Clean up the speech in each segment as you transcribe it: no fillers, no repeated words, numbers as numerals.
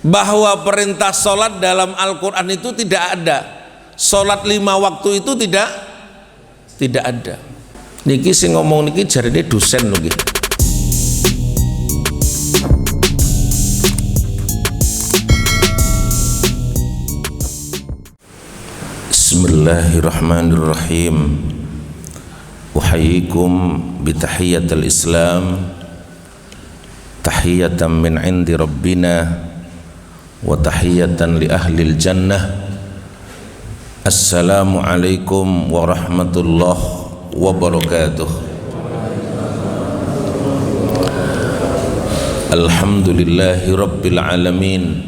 bahwa perintah sholat dalam Al-Quran itu tidak ada. Sholat 5 waktu itu tidak ada. Niki sing ngomong niki jarine dosen lho nggih. Bismillahirrahmanirrahim. Uhayyikum bitahiyyatil Islam, tahiyatan min indi rabbina wa tahiyatan li ahlil jannah. Assalamu alaikum warahmatullahi wabarakatuh. Alhamdulillahi rabbil alamin,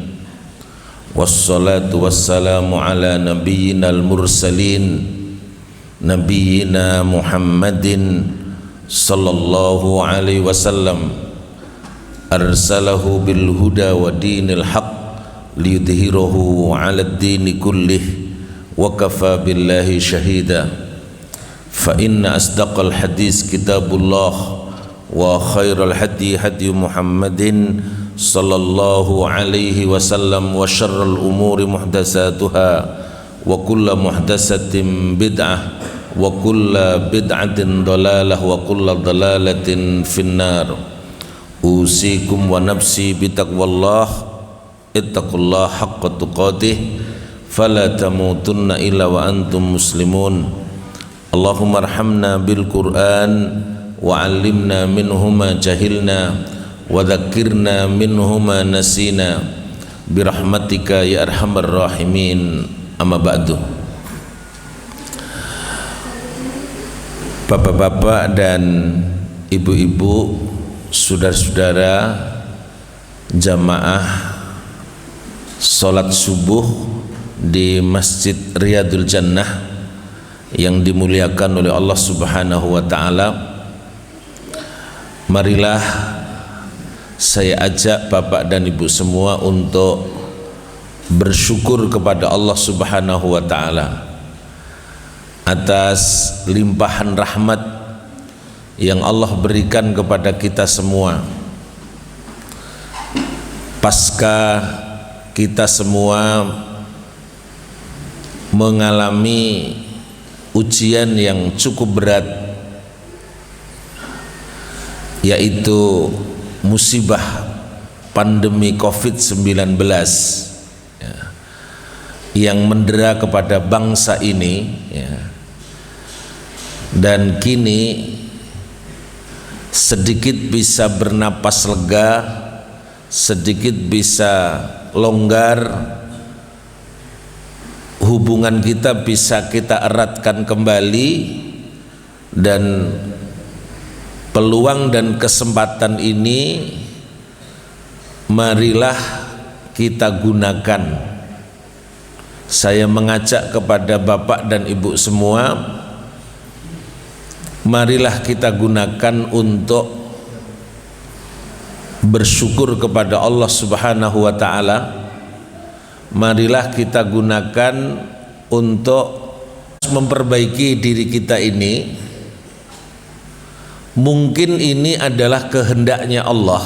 wassalatu wassalamu ala nabiyyinal mursalin, nabiyyina Muhammadin sallallahu alaihi wasallam, arsalahu bil huda wa dinil haq liyudhhirahu ala ad-dini kullih wa kafa billahi shahida. Fa inna asdaqal hadis kitabullah wa khairal hadi hadi Muhammadin sallallahu alaihi wasallam wa syarrul umuri muhdatsatuha wa kullu muhdatsatin bid'ah wa kullu bid'atin dhalalah wa kullu dhalalatin finnar. Usikum wa nafsi bitaqwallah, ittaqullaha haqqa tuqatih, fala tamutunna illa wa antum muslimun. Allahumma arhamna bil Qur'an wa 'allimna minhu ma jahilna wa dhakkirna minhu ma nasina birahmatika ya arhamar rahimin. Amma ba'du. Bapak-bapak dan ibu-ibu, saudara-saudara jamaah salat subuh di Masjid Riyadul Jannah yang dimuliakan oleh Allah Subhanahu wa taala, marilah saya ajak Bapak dan Ibu semua untuk bersyukur kepada Allah Subhanahu wa taala atas limpahan rahmat yang Allah berikan kepada kita semua pasca kita semua mengalami ujian yang cukup berat, yaitu musibah pandemi COVID-19 ya, yang mendera kepada bangsa ini ya. Dan kini sedikit bisa bernapas lega, sedikit bisa longgar, hubungan kita bisa kita eratkan kembali, dan peluang dan kesempatan ini marilah kita gunakan. Saya mengajak kepada Bapak dan Ibu semua, marilah kita gunakan untuk bersyukur kepada Allah Subhanahu wa taala. Marilah kita gunakan untuk memperbaiki diri kita ini. Mungkin ini adalah kehendaknya Allah.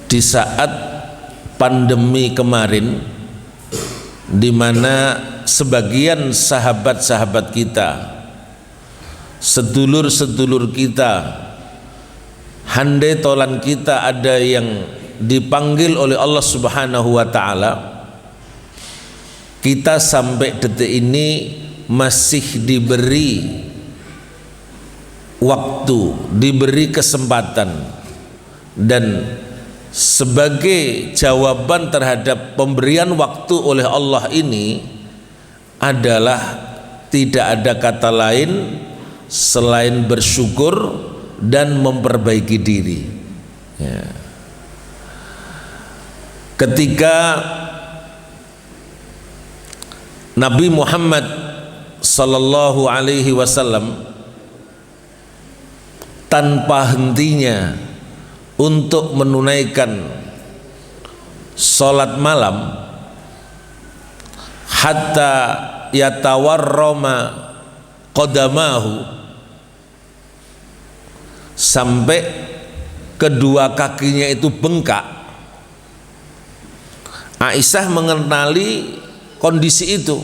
Di saat pandemi kemarin, di mana sebagian sahabat-sahabat kita, sedulur-sedulur kita, handai tolan kita, ada yang dipanggil oleh Allah Subhanahu wa taala, kita sampai detik ini masih diberi waktu, diberi kesempatan, dan sebagai jawaban terhadap pemberian waktu oleh Allah ini adalah tidak ada kata lain selain bersyukur dan memperbaiki diri ya. Ketika Nabi Muhammad sallallahu alaihi wasallam tanpa hentinya untuk menunaikan salat malam hatta yatawarrama qadamahu, sampai kedua kakinya itu bengkak, Aisyah mengenali kondisi itu.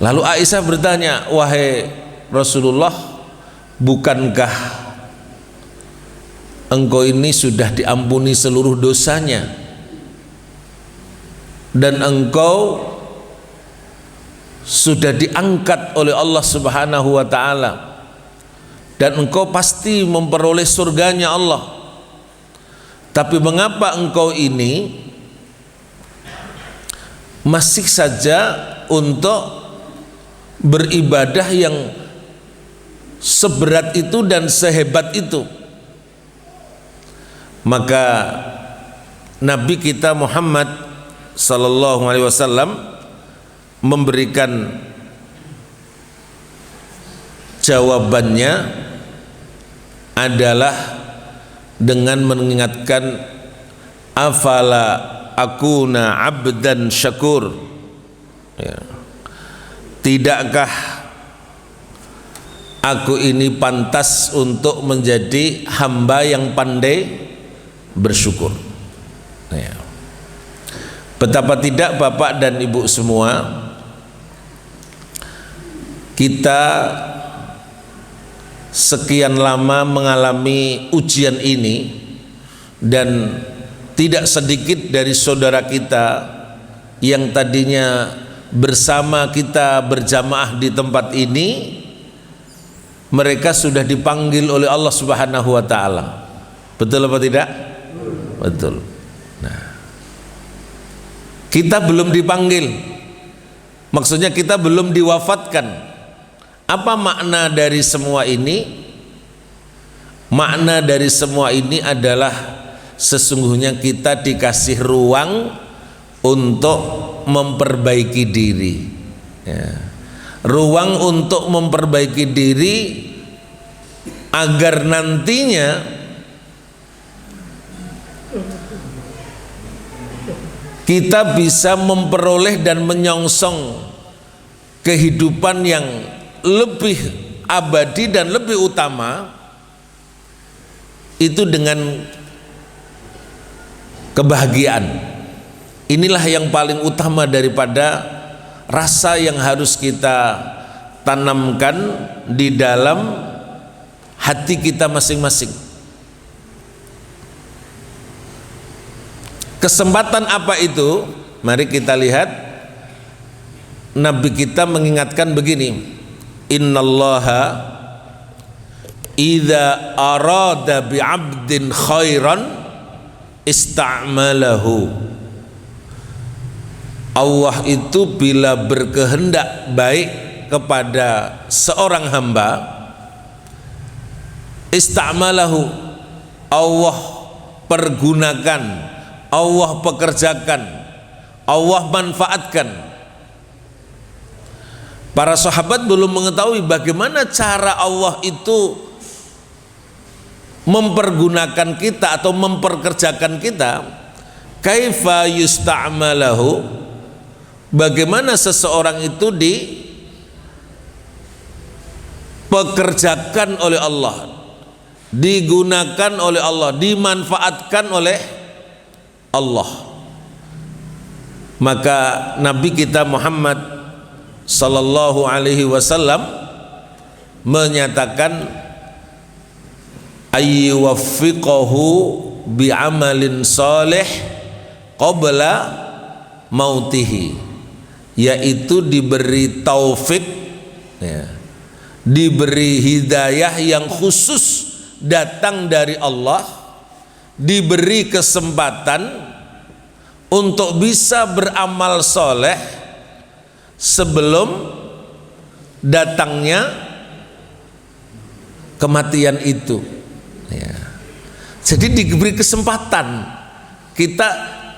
Lalu Aisyah bertanya, wahai Rasulullah, bukankah engkau ini sudah diampuni seluruh dosanya dan engkau sudah diangkat oleh Allah Subhanahu wa ta'ala dan engkau pasti memperoleh surganya Allah, tapi mengapa engkau ini masih saja untuk beribadah yang seberat itu dan sehebat itu? Maka Nabi kita Muhammad sallallahu alaihi wasallam memberikan jawabannya adalah dengan mengingatkan, afala akuna abdan syakur, ya. Tidakkah aku ini pantas untuk menjadi hamba yang pandai bersyukur, ya. Betapa tidak Bapak dan Ibu semua, kita sekian lama mengalami ujian ini, dan tidak sedikit dari saudara kita yang tadinya bersama kita berjamaah di tempat ini, mereka sudah dipanggil oleh Allah Subhanahu wa ta'ala. Betul apa tidak? Betul. Nah, kita belum dipanggil, maksudnya kita belum diwafatkan. Apa makna dari semua ini? Makna dari semua ini adalah sesungguhnya kita dikasih ruang untuk memperbaiki diri, ya. Ruang untuk memperbaiki diri agar nantinya kita bisa memperoleh dan menyongsong kehidupan yang lebih abadi dan lebih utama, itu dengan kebahagiaan. Inilah yang paling utama daripada rasa yang harus kita tanamkan di dalam hati kita masing-masing. Kesempatan apa itu? Mari kita lihat. Nabi kita mengingatkan begini, innallaha idza arada bi'abdin khairan ista'malahu. Allah itu bila berkehendak baik kepada seorang hamba, ista'malahu, Allah pergunakan, Allah pekerjakan, Allah manfaatkan. Para sahabat belum mengetahui bagaimana cara Allah itu mempergunakan kita atau memperkerjakan kita. Kaifa yusta'malahu, bagaimana seseorang itu dipekerjakan oleh Allah, digunakan oleh Allah, dimanfaatkan oleh Allah. Maka Nabi kita Muhammad sallallahu alaihi wasallam menyatakan, ayyuwaffiqahu bi'amalin salih qabla mautihi, yaitu diberi taufik, ya, diberi hidayah yang khusus datang dari Allah, diberi kesempatan untuk bisa beramal soleh sebelum datangnya kematian itu, ya. Jadi diberi kesempatan, kita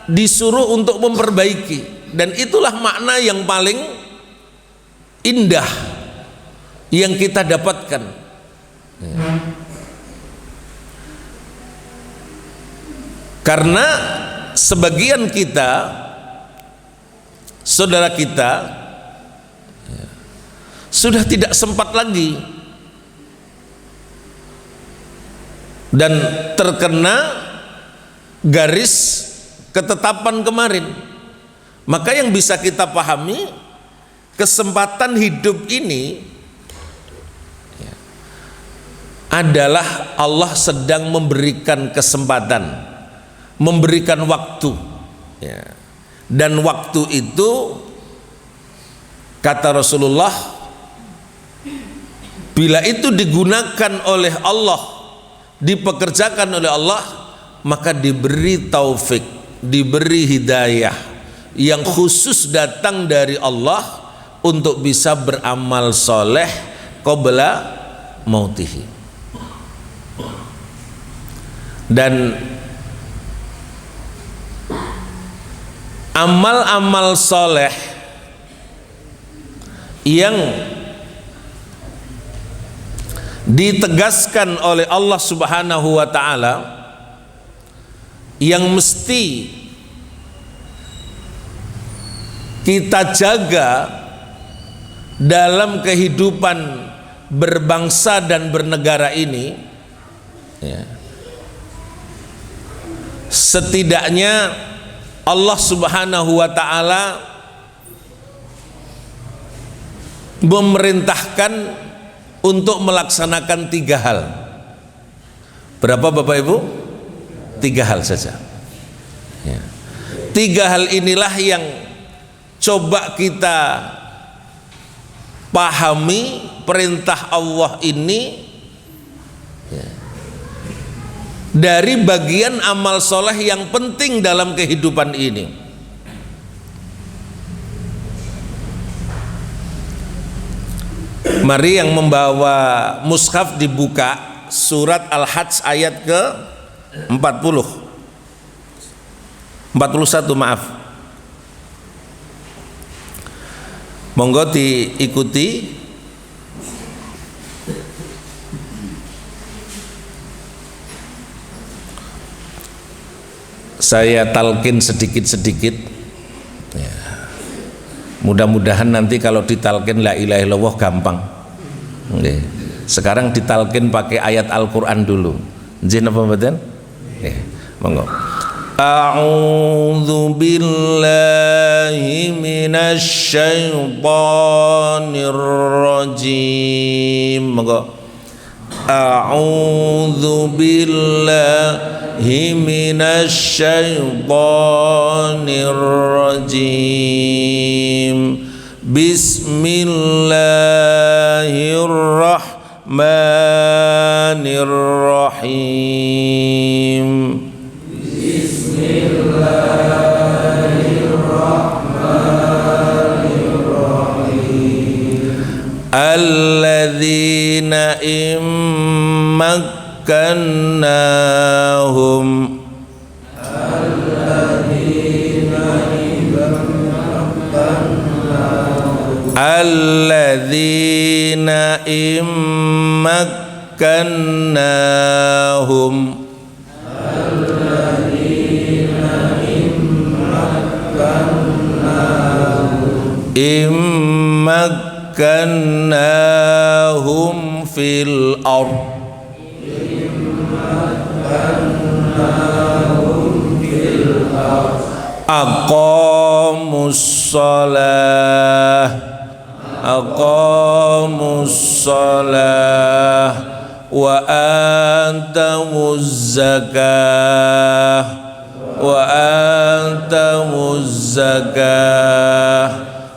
disuruh untuk memperbaiki, dan itulah makna yang paling indah yang kita dapatkan, ya. Karena sebagian kita, saudara kita, ya, sudah tidak sempat lagi dan terkena garis ketetapan kemarin. Maka yang bisa kita pahami, kesempatan hidup ini adalah Allah sedang memberikan kesempatan, memberikan waktu, dan waktu itu kata Rasulullah, bila itu digunakan oleh Allah, dipekerjakan oleh Allah, maka diberi taufik, diberi hidayah yang khusus datang dari Allah untuk bisa beramal soleh qabla mautihi. Dan amal-amal soleh yang ditegaskan oleh Allah Subhanahu wa ta'ala, yang mesti kita jaga dalam kehidupan berbangsa dan bernegara ini, setidaknya Allah Subhanahu wa ta'ala memerintahkan untuk melaksanakan 3 hal. Berapa Bapak Ibu? 3 hal saja. 3 hal inilah yang coba kita pahami perintah Allah ini dari bagian amal soleh yang penting dalam kehidupan ini. Mari yang membawa mushaf dibuka surat Al-Hajj ayat ke 41, maaf. Monggo diikuti. Saya talqin sedikit-sedikit. Mudah-mudahan nanti kalau ditalqin la ilaha illallah gampang. Sekarang ditalqin pakai ayat Al-Quran dulu. Izin apa mboten? Monggo. A'udzu billahi minasy syaithanir rajim. Monggo. A'udzu billahi minasy syaithanir rajim. Bismillahirrahmanirrahim. Alladzina immakkannahum alladzina immakkannahum immakkannahum fil ardh aqamus salah wa atawuz zakah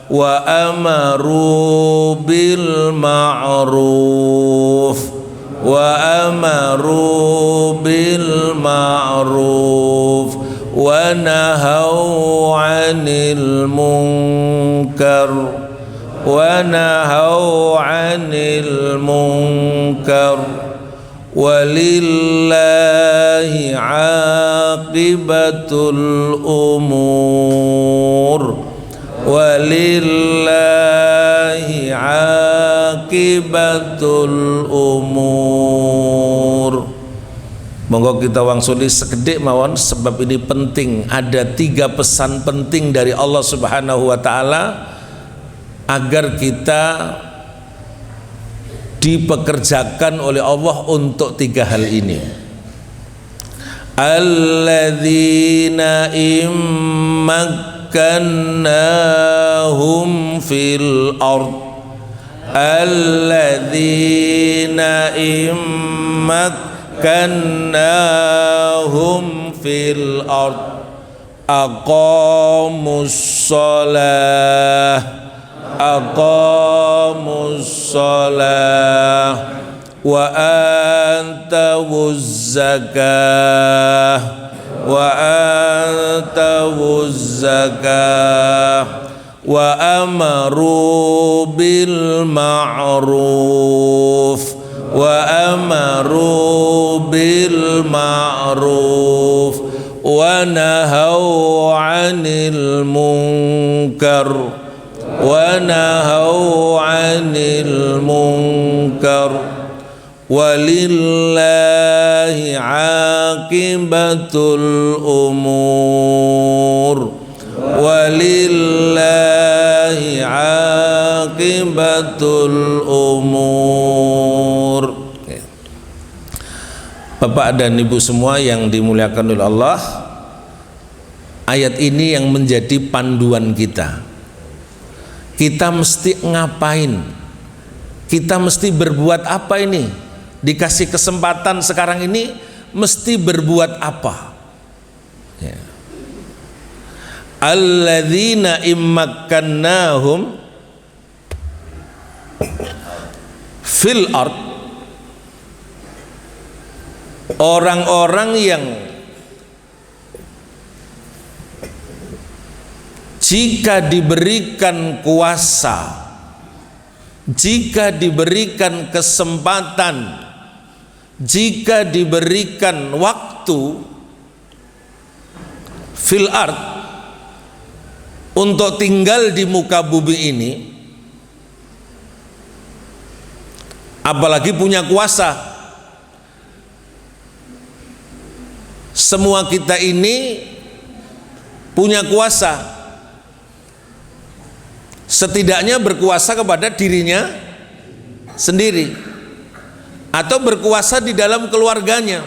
wa amaru bil ma'ruf wa nahaw 'anil munkar walillahi 'aqibatul umur Monggo kita wangsuli sekedhik mawon, sebab ini penting. Ada 3 pesan penting dari Allah Subhanahu wa ta'ala agar kita dipekerjakan oleh Allah untuk 3 hal ini. alladzina immakkannahum fil ard, alladzina immakkannahum fil ard aqamus shalah wa antawuz zakah wa amaru bil ma'ruf wa nahaw 'anil munkar walillahi 'aqibatul umur Bapak dan Ibu semua yang dimuliakan oleh Allah, ayat ini yang menjadi panduan kita. Kita mesti ngapain? Kita mesti berbuat apa ini? Dikasih kesempatan sekarang ini mesti berbuat apa? Ya. Alladzina immakkannahum fil ard, orang-orang yang jika diberikan kuasa, jika diberikan kesempatan, jika diberikan waktu fil ard untuk tinggal di muka bumi ini, apalagi punya kuasa. Semua kita ini punya kuasa, setidaknya berkuasa kepada dirinya sendiri atau berkuasa di dalam keluarganya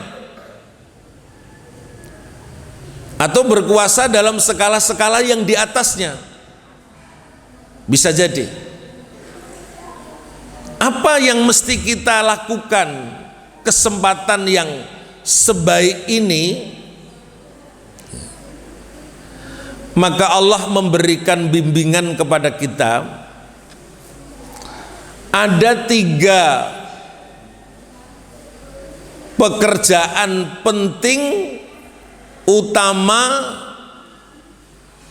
atau berkuasa dalam skala-skala yang di atasnya. Bisa jadi. Apa yang mesti kita lakukan kesempatan yang sebaik ini? Maka Allah memberikan bimbingan kepada kita. Ada 3 pekerjaan penting utama,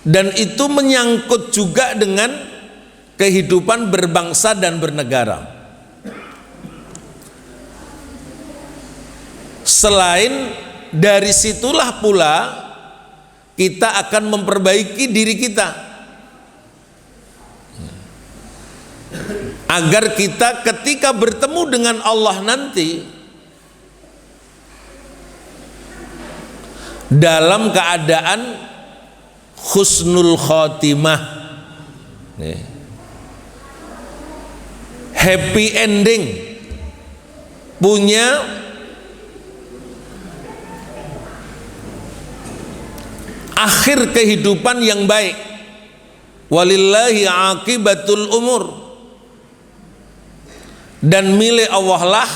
dan itu menyangkut juga dengan kehidupan berbangsa dan bernegara. Selain dari situlah pula kita akan memperbaiki diri kita agar kita ketika bertemu dengan Allah nanti dalam keadaan husnul khotimah, happy ending, punya akhir kehidupan yang baik. Walillahi aqibatul umur, dan milik Allah lah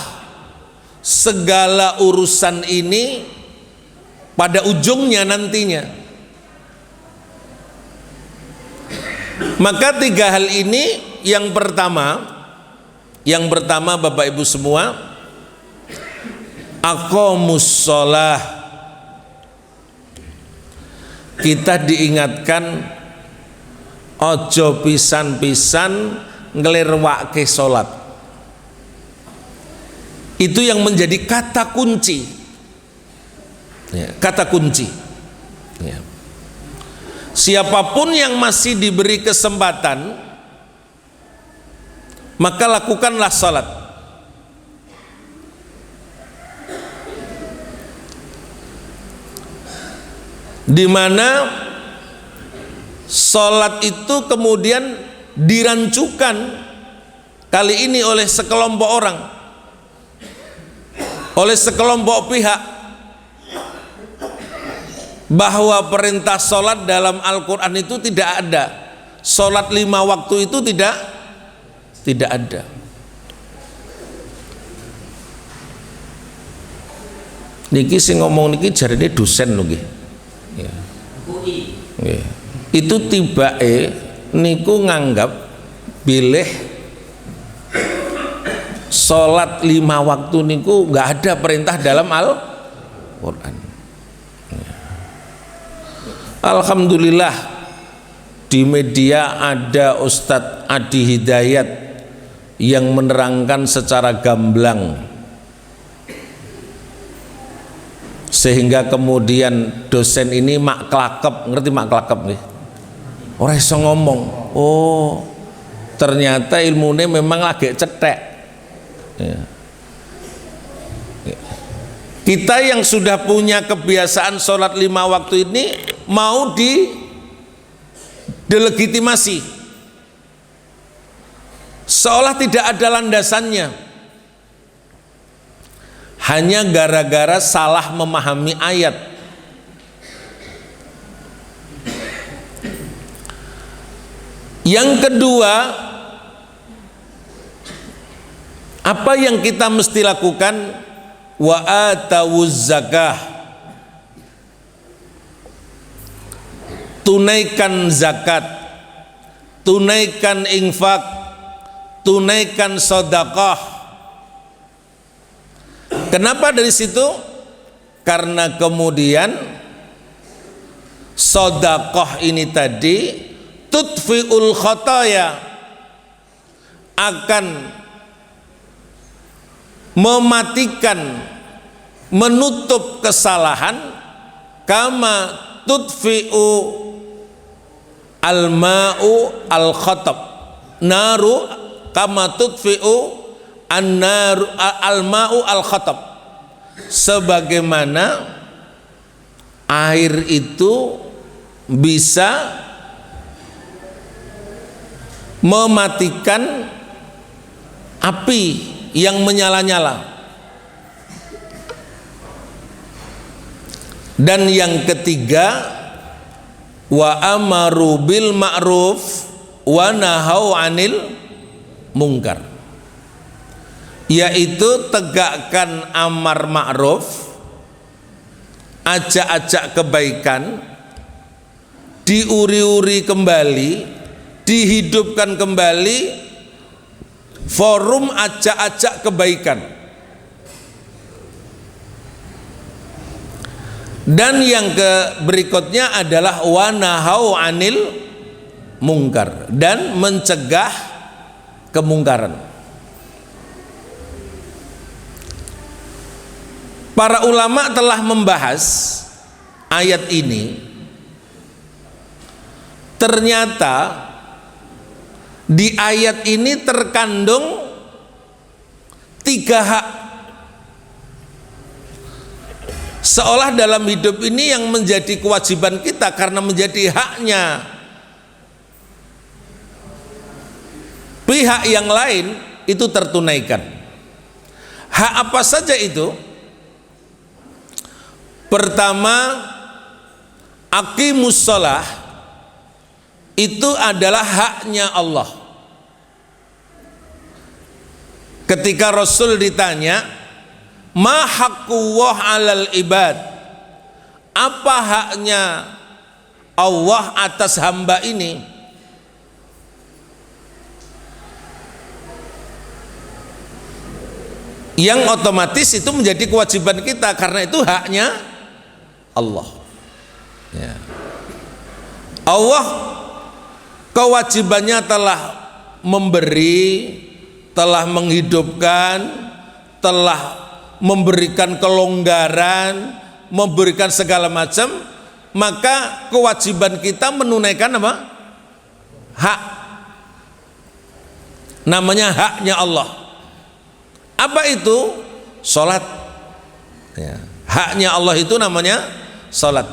segala urusan ini pada ujungnya nantinya. Maka 3 hal ini, yang pertama Bapak Ibu semua, aqamus shalah. Kita diingatkan ojo pisan-pisan ngelirwake sholat. Itu yang menjadi kata kunci, kata kunci. Siapapun yang masih diberi kesempatan, maka lakukanlah sholat. Di mana sholat itu kemudian dirancukan kali ini oleh sekelompok orang, oleh sekelompok pihak, bahwa perintah sholat dalam Al-Quran itu tidak ada. Sholat 5 waktu itu tidak ada. Niki sing ngomong niki jarine dosen lho nggih. Ya. Ya. Itu tibake niku nganggap bilih sholat 5 waktu niku nggak ada perintah dalam Al-Quran. Ya. Alhamdulillah di media ada Ustadz Adi Hidayat yang menerangkan secara gamblang, sehingga kemudian dosen ini mak klakep, ngerti mak klakep nih? Orang iso ngomong, oh ternyata ilmunya memang lagi cetek. Ya. Kita yang sudah punya kebiasaan sholat 5 waktu ini mau delegitimasi, seolah tidak ada landasannya, hanya gara-gara salah memahami ayat. Yang kedua, apa yang kita mesti lakukan? Wa atawuz zakah, tunaikan zakat, tunaikan infak, tunaikan sedekah. Kenapa dari situ? Karena kemudian sedekah ini tadi tutfiul khataya, akan mematikan, menutup kesalahan, kama tutfi'u al-ma'u al-khatab naru, kama tutfi'u an-naru al-ma'u al-khatab, sebagaimana air itu bisa mematikan api yang menyala-nyala. Dan yang ketiga, wa amaru bil ma'ruf wa nahau 'anil munkar, yaitu tegakkan amar ma'ruf, ajak-ajak kebaikan, diuri-uri kembali, dihidupkan kembali forum ajak-ajak kebaikan. Dan yang berikutnya adalah wa nahau 'anil munkar, dan mencegah kemungkaran. Para ulama telah membahas ayat ini. Ternyata di ayat ini terkandung 3 hak, seolah dalam hidup ini yang menjadi kewajiban kita karena menjadi haknya pihak yang lain itu tertunaikan. Hak apa saja itu? Pertama, aqimus shalah, itu adalah haknya Allah. Ketika Rasul ditanya, ma haqqullah 'alal ibad, apa haknya Allah atas hamba ini? Yang otomatis itu menjadi kewajiban kita karena itu haknya Allah. Ya. Allah kewajibannya telah memberi, telah menghidupkan, telah memberikan kelonggaran, memberikan segala macam, maka kewajiban kita menunaikan apa? Hak. Namanya haknya Allah. Apa itu? Salat. Ya. Haknya Allah itu namanya salat.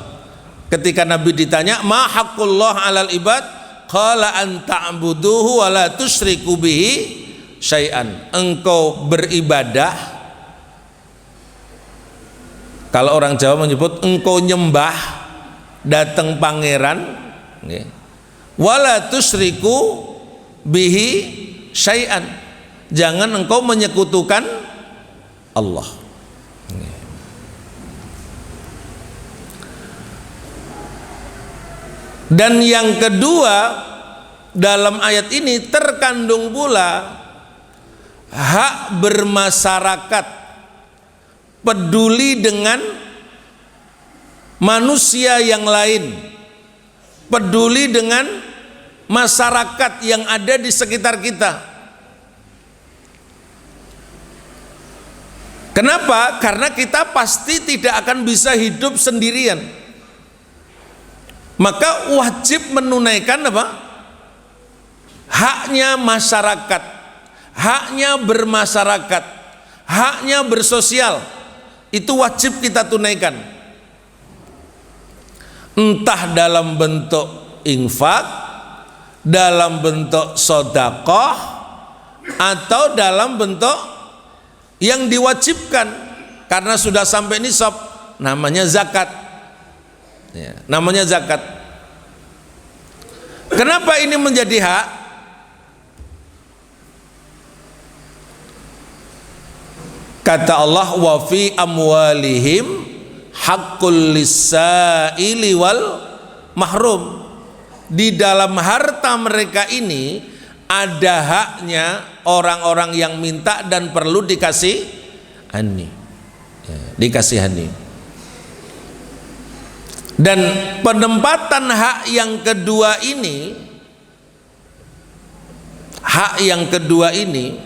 Ketika Nabi ditanya, ma haqqullah 'alal ibad? Qala an ta'buduhu wa la tusyriku bihi syai'an. Engkau beribadah, kalau orang Jawa menyebut engkau nyembah dateng pangeran nggih, wala tusyriku bihi syai'an, jangan engkau menyekutukan Allah. Dan yang kedua, dalam ayat ini terkandung pula hak bermasyarakat, peduli dengan manusia yang lain, peduli dengan masyarakat yang ada di sekitar kita. Kenapa? Karena kita pasti tidak akan bisa hidup sendirian. Maka wajib menunaikan apa? Haknya masyarakat, haknya bermasyarakat, haknya bersosial. Itu wajib kita tunaikan. Entah dalam bentuk infak, dalam bentuk sedekah, atau dalam bentuk yang diwajibkan karena sudah sampai nisab, namanya zakat. Ya, namanya zakat. Kenapa ini menjadi hak? Kata Allah, wa fi amwalihim haqqul lis-sa'ili wal mahrum. Di dalam harta mereka ini ada haknya orang-orang yang minta dan perlu dikasihani. Ya, dikasihani. Dan penempatan hak yang kedua ini, hak yang kedua ini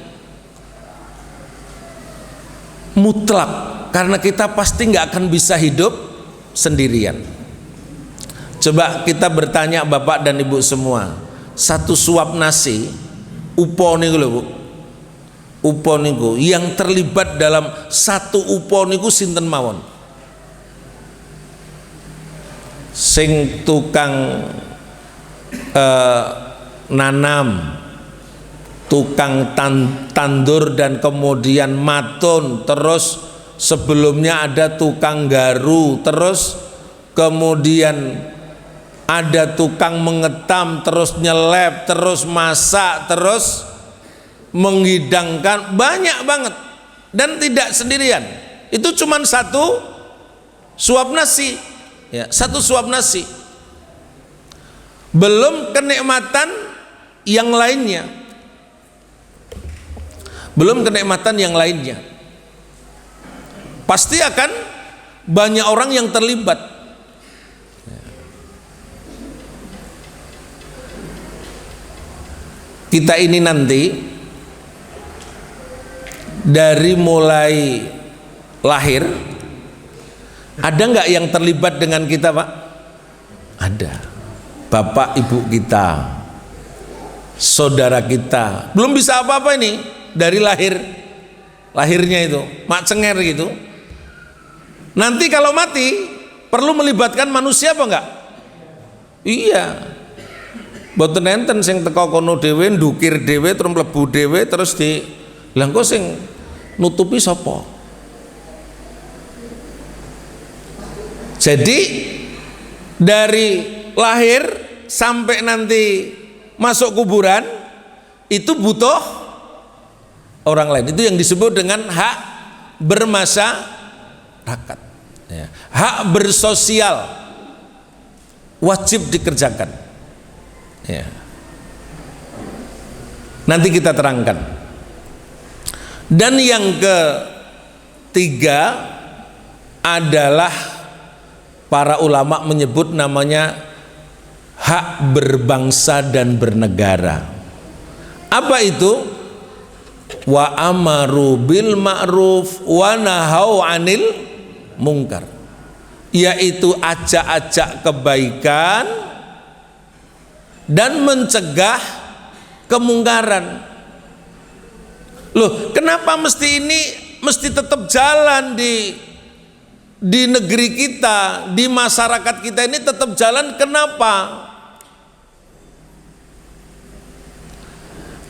mutlak, karena kita pasti nggak akan bisa hidup sendirian. Coba kita bertanya bapak dan ibu semua, satu suap nasi upo niku lho Bu, upo niku yang terlibat dalam satu upo niku sinten mawon? Sing tukang nanam, tukang tandur dan kemudian matun, terus sebelumnya ada tukang garu, terus kemudian ada tukang mengetam, terus nyelep, terus masak, terus menghidangkan, banyak banget dan tidak sendirian. Itu cuma satu suap nasi. Ya, satu suap nasi, belum kenikmatan yang lainnya, belum kenikmatan yang lainnya. Pasti akan banyak orang yang terlibat. Kita ini nanti dari mulai lahir, ada nggak yang terlibat dengan kita Pak? Ada. Bapak ibu kita, saudara kita, belum bisa apa-apa ini dari lahirnya itu, mak cenger gitu. Nanti kalau mati perlu melibatkan manusia apa enggak? Iya. Mboten enten sing teko kono dhewe ndukir dhewe terus mlebu dhewe terus di lha engko sing nutupi sapa? Jadi dari lahir sampai nanti masuk kuburan itu butuh orang lain. Itu yang disebut dengan hak bermasyarakat, ya. Hak bersosial wajib dikerjakan, ya. Nanti kita terangkan. Dan yang ketiga adalah para ulama menyebut namanya hak berbangsa dan bernegara. Apa itu? Wa amaru bil ma'ruf wa nahau 'anil munkar, yaitu ajak-ajak kebaikan dan mencegah kemungkaran. Loh, kenapa mesti tetap jalan di negeri kita, di masyarakat kita ini tetap jalan? Kenapa?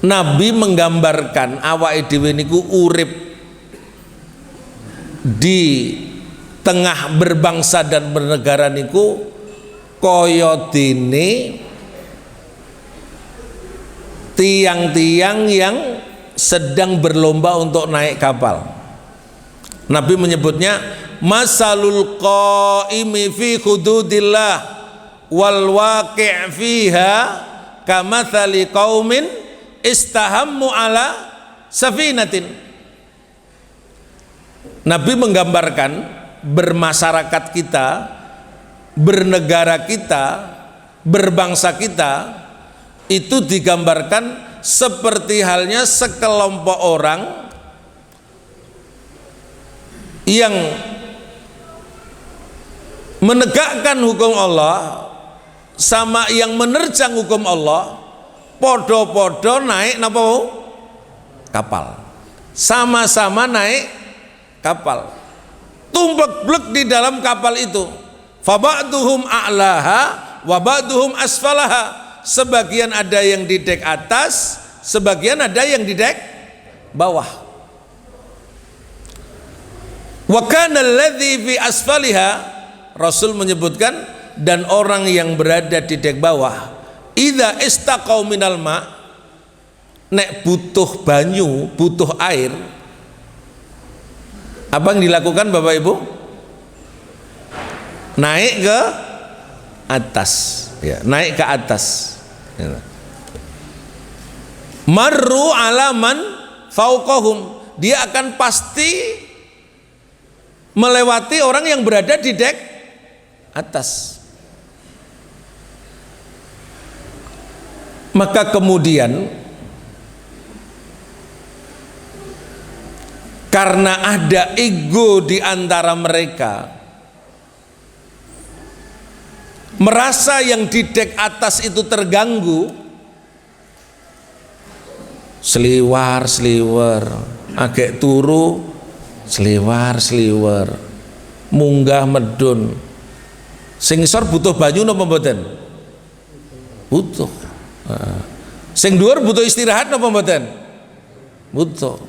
Nabi menggambarkan awake dhewe niku urip di tengah berbangsa dan bernegara niku kaya dene tiang-tiang yang sedang berlomba untuk naik kapal. Nabi menyebutnya masalul qaimi fi hududillah wal waqi' fiha kamathali qaumin istahammu ala safinatin. Nabi menggambarkan bermasyarakat kita, bernegara kita, berbangsa kita itu digambarkan seperti halnya sekelompok orang yang menegakkan hukum Allah sama yang menerjang hukum Allah, podo-podo naik napa kapal, sama-sama naik kapal, tumplek-blek di dalam kapal itu. Fa ba'duhum a'laha wa ba'duhum asfalaha. Sebagian ada yang di dek atas, sebagian ada yang di dek bawah. Wa kana alladhi fi asfaliha, Rasul menyebutkan, dan orang yang berada di dek bawah idza istaqau minal ma, nek butuh banyu, butuh air, apa yang dilakukan Bapak Ibu? Naik ke atas, ya, naik ke atas. Marru alaman fauqahum, dia akan pasti melewati orang yang berada di dek atas. Maka kemudian karena ada ego di antara mereka, merasa yang di dek atas itu terganggu, seliwar-seliwar, agak turu seliwar-seliwar, munggah medun. Sing isor butuh banyu napa mboten? Butuh. Sing dhuwur butuh istirahat napa mboten? Butuh.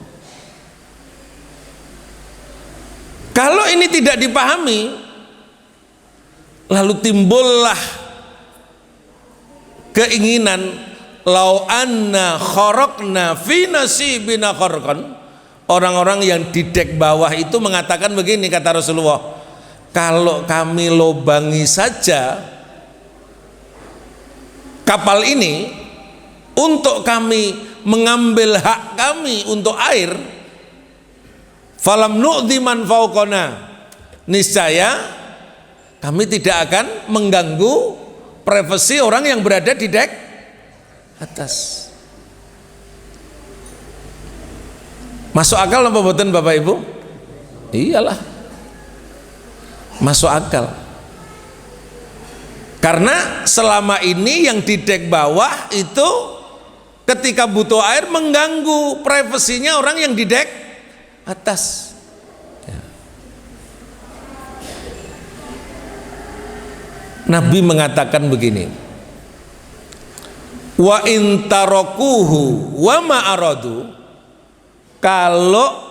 Kalau ini tidak dipahami, lalu timbullah keinginan lau anna kharaqna fi nasibina kharqan. Orang-orang yang di dek bawah itu mengatakan begini, kata Rasulullah, kalau kami lobangi saja kapal ini untuk kami mengambil hak kami untuk air, falam nu'dhi man fauqana, niscaya kami tidak akan mengganggu privasi orang yang berada di dek atas. Masuk akal apa mboten Bapak Ibu? Iyalah, masuk akal. Karena selama ini yang di dek bawah itu ketika butuh air mengganggu privasinya orang yang di dek atas. Nabi mengatakan begini, wa in tarakuhu wa ma aradu, kalau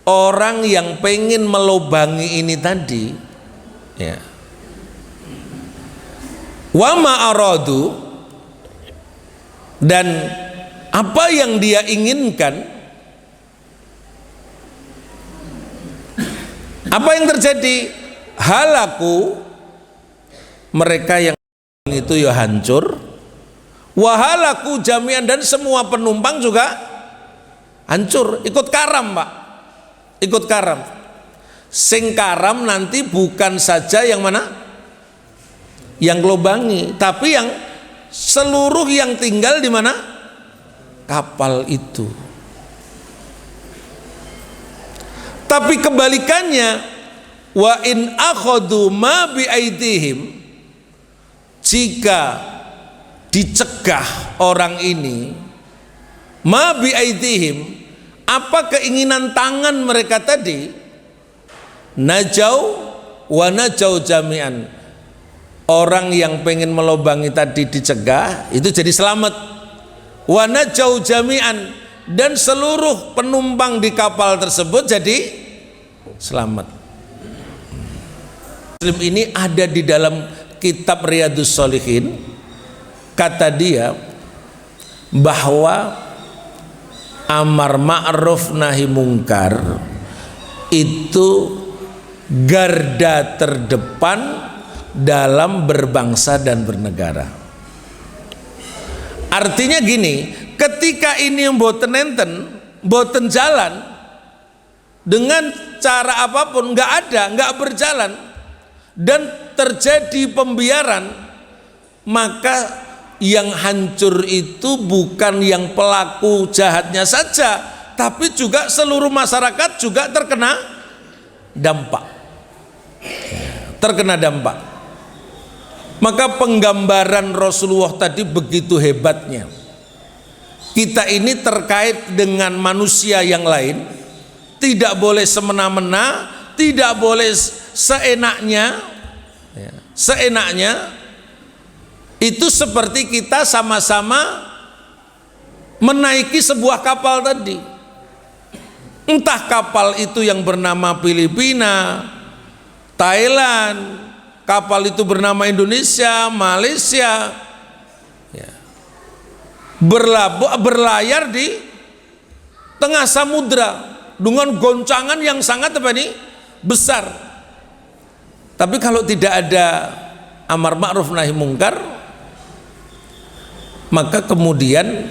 orang yang pengen melobangi ini tadi, ya, wa ma aradu, dan apa yang dia inginkan, apa yang terjadi? Halaku, mereka yang itu ya hancur, wahalaku jami'an, dan semua penumpang juga hancur, ikut karam Pak, ikut karam. Sing karam nanti bukan saja yang mana? Yang lobangi, tapi yang seluruh yang tinggal di mana? Kapal itu. Tapi kebalikannya, wa in akhadhu ma bi aidihim, jika dicegah orang ini, ma bi aidihim, apa keinginan tangan mereka tadi, najau wa najau jami'an, orang yang pengen melobangi tadi dicegah itu jadi selamat, wa najau jami'an, dan seluruh penumpang di kapal tersebut jadi selamat. Muslim ini ada di dalam kitab Riyadhus Shalihin, kata dia bahwa amar ma'ruf nahi mungkar itu garda terdepan dalam berbangsa dan bernegara. Artinya gini, ketika ini mboten enten, mboten jalan, dengan cara apapun nggak berjalan, dan terjadi pembiaran, maka yang hancur itu bukan yang pelaku jahatnya saja, tapi juga seluruh masyarakat juga terkena dampak. Maka penggambaran Rasulullah tadi begitu hebatnya. Kita ini terkait dengan manusia yang lain, tidak boleh semena-mena, tidak boleh seenaknya. Itu seperti kita sama-sama menaiki sebuah kapal tadi. Entah kapal itu yang bernama Filipina, Thailand, kapal itu bernama Indonesia, Malaysia, berlayar di tengah samudra dengan goncangan yang sangat besar. Tapi kalau tidak ada amar ma'ruf nahi mungkar, maka kemudian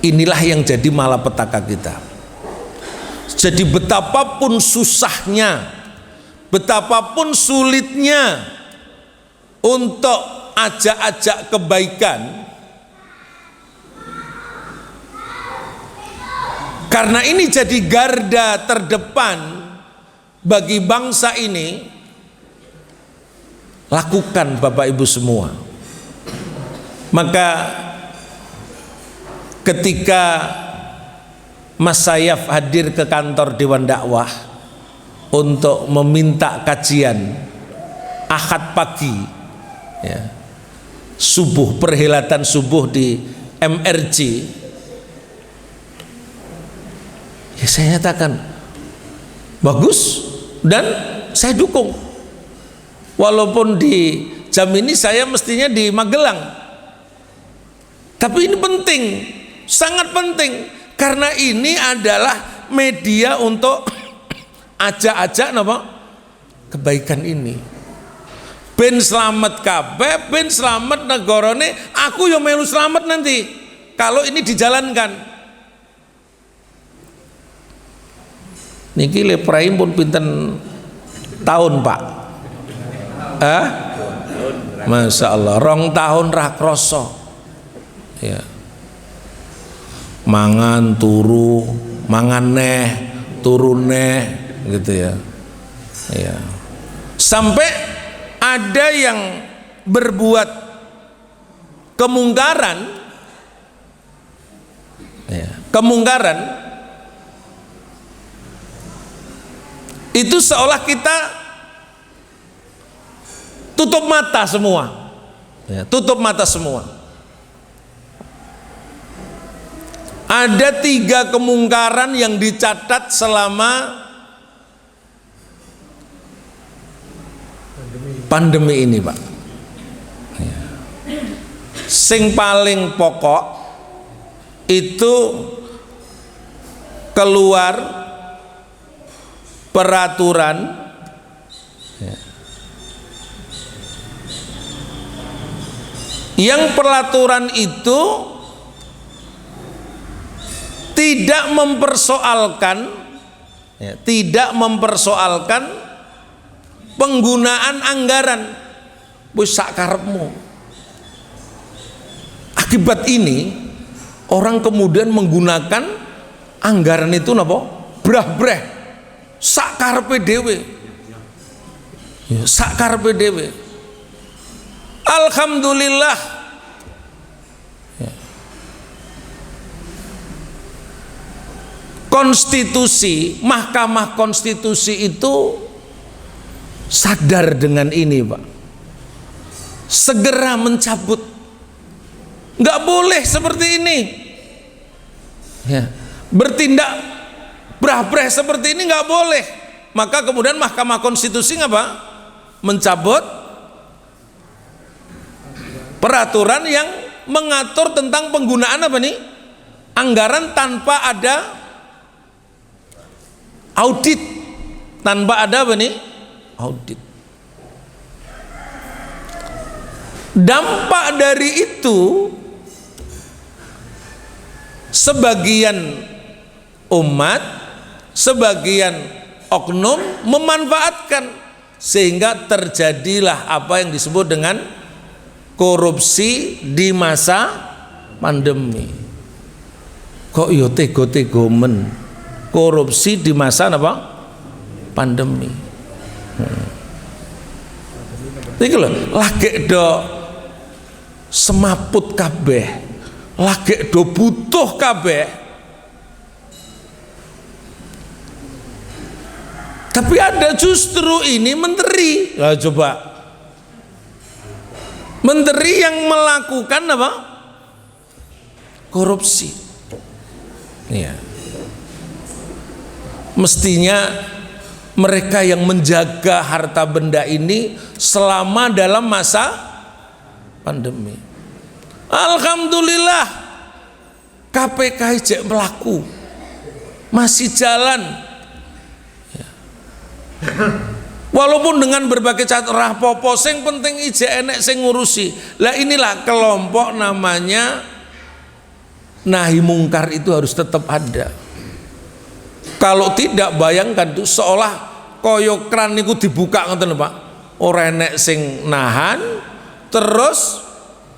inilah yang jadi malapetaka kita. Jadi betapapun susahnya, betapapun sulitnya untuk ajak-ajak kebaikan, karena ini jadi garda terdepan bagi bangsa ini, lakukan Bapak Ibu semua. Maka ketika Mas Sayaf hadir ke kantor Dewan Dakwah untuk meminta kajian Ahad pagi, subuh, perhelatan subuh di MRJ, saya nyatakan bagus dan saya dukung, walaupun di jam ini saya mestinya di Magelang, tapi ini penting, sangat penting, karena ini adalah media untuk ajak-ajak kebaikan ini. Ben selamat kabeh, ben selamat negarane, aku yang melu selamat nanti kalau ini dijalankan. Niki le praim pun pinten tahun Pak? Masya Allah, 2 tahun ra kroso. Ya. Mangan turu, mangan neh, turu neh, gitu ya. Ya. Sampai ada yang berbuat kemungkaran, itu seolah kita tutup mata semua, tutup mata semua. Ada 3 kemungkaran yang dicatat selama pandemi ini, Pak. Sing paling pokok itu keluar peraturan yang peraturan itu tidak mempersoalkan penggunaan anggaran. Wis sak karepmu. Akibat ini orang kemudian menggunakan anggaran itu napa? Brah-breh. Sak karepe dhewe. Sak karepe dhewe. Alhamdulillah. Konstitusi, Mahkamah Konstitusi itu sadar dengan ini, Pak. Segera mencabut. Nggak boleh seperti ini. Bertindak brah-breh seperti ini nggak boleh. Maka kemudian Mahkamah Konstitusi ngapa? Mencabut peraturan yang mengatur tentang penggunaan apa nih? Anggaran tanpa ada audit, tanpa ada apa nih? Audit. Dampak dari itu, sebagian umat, sebagian oknum memanfaatkan, sehingga terjadilah apa yang disebut dengan korupsi di masa pandemi. Kok yo tego-tego men korupsi di masa apa? Pandemi. Iki lho, lagi do semaput kabeh, lagi do butuh kabeh. Tapi ada justru ini menteri. Nah, coba menteri yang melakukan apa? Korupsi. Ya. Mestinya mereka yang menjaga harta benda ini selama dalam masa pandemi. Alhamdulillah KPK ijek melaku, masih jalan. Ya. Walaupun dengan berbagai cara popo, sing penting ijek enek sing ngurusi. Lah inilah kelompok namanya nahi mungkar, itu harus tetap ada. Kalau tidak, bayangkan tuh seolah koyo kran niku dibuka ngoten lho Pak. Ora enek sing nahan, terus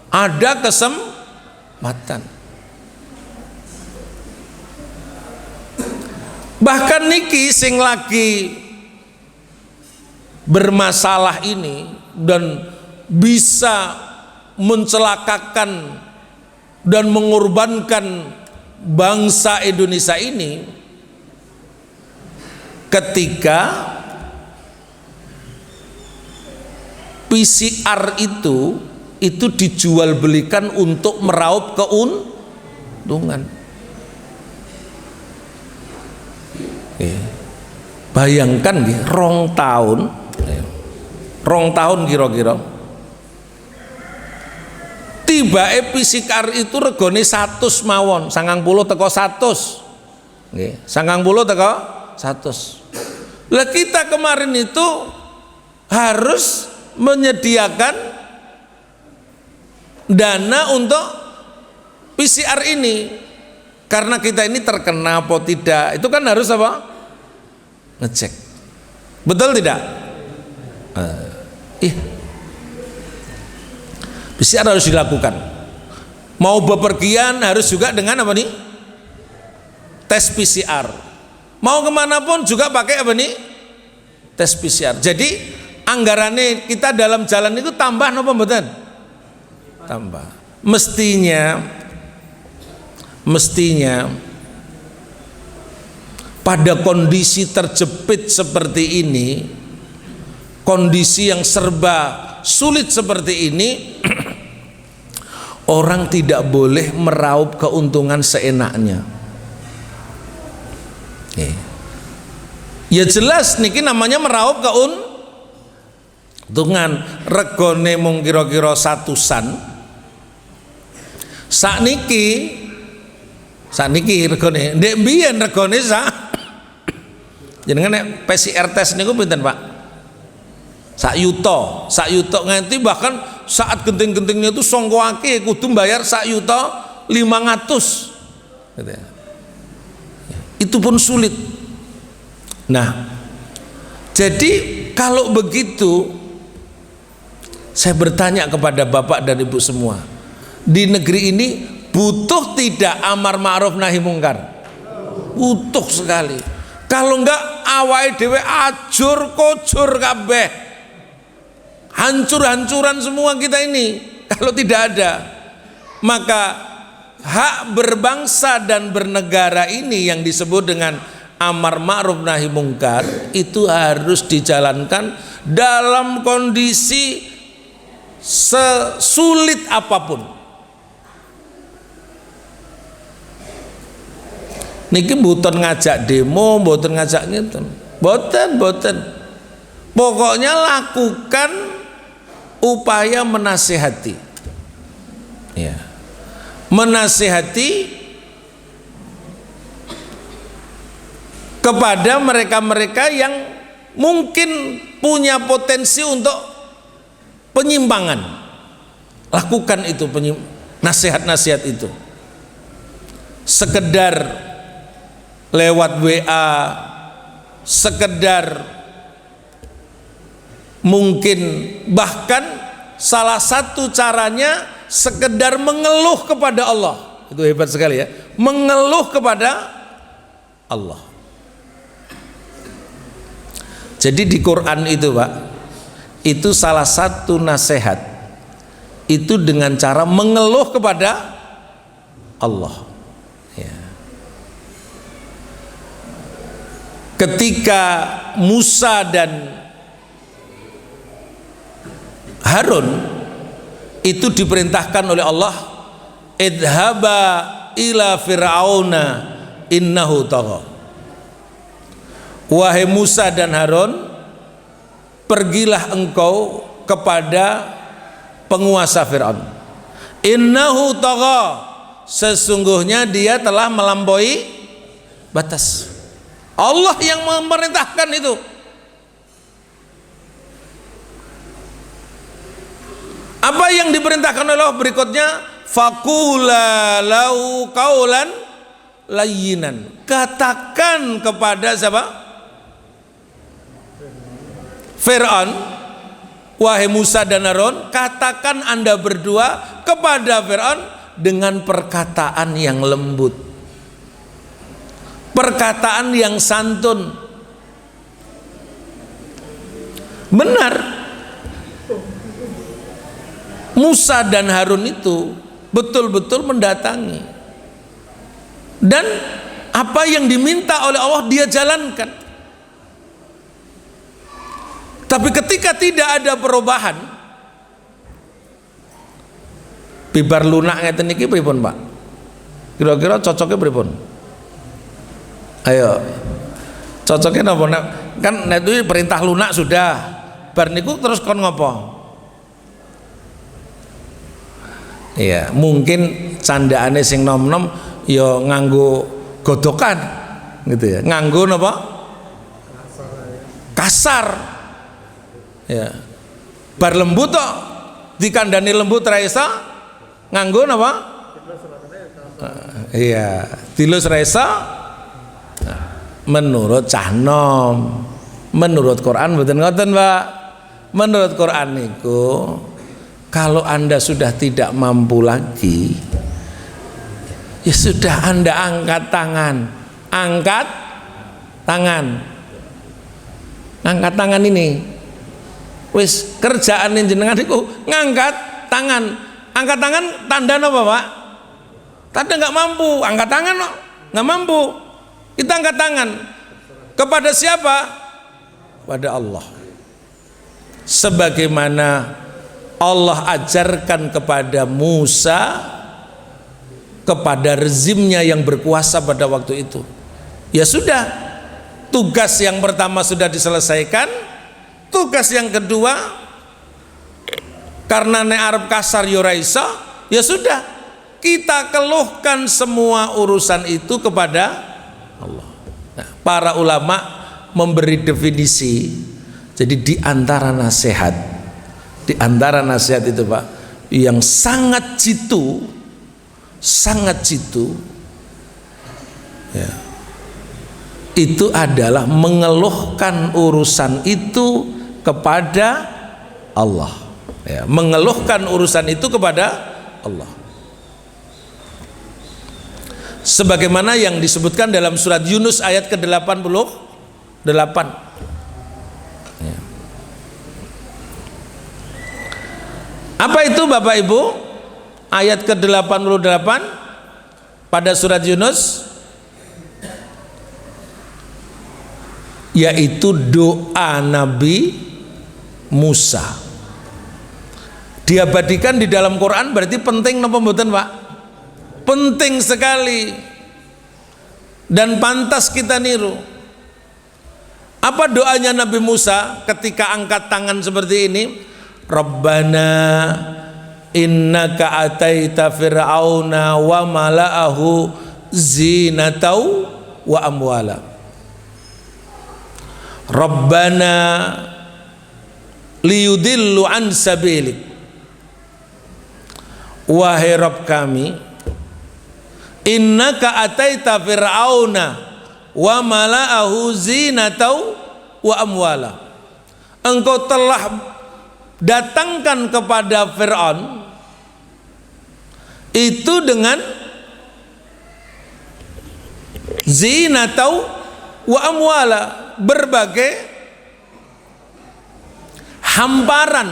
ada kesempatan. Bahkan niki sing lagi bermasalah ini dan bisa mencelakakan dan mengorbankan bangsa Indonesia ini, ketika PCR itu dijual belikan untuk meraup keuntungan. Bayangkan nggih, rong tahun kira-kira tiba PCR itu regone 100 mawon, 90 teko 100 nggih, 90 teko 100. Lah kita kemarin itu harus menyediakan dana untuk PCR ini, karena kita ini terkena apa tidak, itu kan harus apa? Ngecek. Betul tidak? PCR harus dilakukan. Mau bepergian harus juga dengan apa nih? Tes PCR. Mau kemanapun juga pakai apa nih? Tes PCR. Jadi anggarannya kita dalam jalan itu tambah napa mboten? Tambah. Mestinya pada kondisi terjepit seperti ini, kondisi yang serba sulit seperti ini, orang tidak boleh meraup keuntungan seenaknya. Ya jelas niki namanya meraup keuntungan. Regone mung kira-kira 100-an. Sakniki regone, ndek mbiyen regone jenengan nek PCR tes niku pinten Pak? Sak yuta nganti bahkan saat genting-gentingnya itu songkoake kudu bayar sak yuta 500 gitu ya. Itu pun sulit. Nah, jadi kalau begitu saya bertanya kepada Bapak dan Ibu semua, di negeri ini butuh tidak amar ma'ruf nahi mungkar? Butuh sekali. Kalau enggak awake dhewe ajur kojur kabeh, hancur-hancuran semua kita ini kalau tidak ada. Maka hak berbangsa dan bernegara ini yang disebut dengan amar ma'ruf nahi mungkar itu harus dijalankan dalam kondisi sesulit apapun. Niki mboten ngajak demo, mboten ngajak ngeten. Mboten. Pokoknya lakukan upaya menasihati. Ya. Menasihati kepada mereka-mereka yang mungkin punya potensi untuk penyimpangan. Lakukan itu, nasihat-nasihat itu. Sekedar lewat WA, sekedar mungkin bahkan salah satu caranya sekedar mengeluh kepada Allah. Itu hebat sekali ya, mengeluh kepada Allah. Jadi di Quran itu Pak, itu salah satu nasihat itu dengan cara mengeluh kepada Allah ya. Ketika Musa dan Harun itu diperintahkan oleh Allah, idhaba ila fir'auna innahu tagha. Wahai Musa dan Harun, pergilah engkau kepada penguasa Fir'aun. Innahu tagha, sesungguhnya dia telah melampaui batas. Allah yang memerintahkan itu. Apa yang diperintahkan oleh Allah berikutnya? Faqula lahu qaulan layyinan. Katakan kepada siapa? Fir'aun, wahai Musa dan Harun, katakan Anda berdua kepada Fir'aun dengan perkataan yang lembut, perkataan yang santun. Benar, Musa dan Harun itu betul-betul mendatangi, dan apa yang diminta oleh Allah dia jalankan. Tapi ketika tidak ada perubahan, bibar lunak ngeten niki pripun Pak? Kira-kira cocoknya pripun? Ayo, cocoknya napa? Kan itu perintah lunak sudah, bar niku terus kon ngopo? Iya, mungkin candaane sing nom-nom ya nganggo godokan gitu ya. Nganggo napa? Kasar. Ya. Bar lembut tok dikandani lembut ra isa nganggo napa? Iya, dilus ra isa. Menurut cah nom, menurut Quran mboten ngoten, Pak. Menurut Quran niku kalau Anda sudah tidak mampu lagi, ya sudah Anda angkat tangan. Angkat tangan. Angkat tangan ini. Wis kerjaan jenengan niku ngangkat tangan. Angkat tangan tanda apa Pak? Tanda nggak mampu. Angkat tangan no, nggak mampu. Kita angkat tangan kepada siapa? Pada Allah. Sebagaimana Allah ajarkan kepada Musa, kepada rezimnya yang berkuasa pada waktu itu. Ya sudah, tugas yang pertama sudah diselesaikan. Tugas yang kedua, karena nek arep kasar yo ra iso, ya sudah, kita keluhkan semua urusan itu kepada Allah. Nah, para ulama memberi definisi. Jadi di antara nasihat itu Pak, yang sangat jitu ya, itu adalah mengeluhkan urusan itu kepada Allah ya, mengeluhkan urusan itu kepada Allah, sebagaimana yang disebutkan dalam surat Yunus ayat ke-88 ya. Apa itu Bapak Ibu ayat ke-88 pada surat Yunus? Yaitu doa Nabi Musa. Diabadikan di dalam Quran, berarti penting napa mboten Pak? Penting sekali dan pantas kita niru. Apa doanya Nabi Musa ketika angkat tangan seperti ini? Rabbana innaka ataita fir'auna wa mala'ahu zinatau wa amwala. Rabbana liyudillu an sabilik. Wahai Rabb kami, innaka ataita fir'auna wa mala'ahu zinatau wa amwala. Engkau telah datangkan kepada Fir'aun itu dengan zinatau wa amwala, berbagai hamparan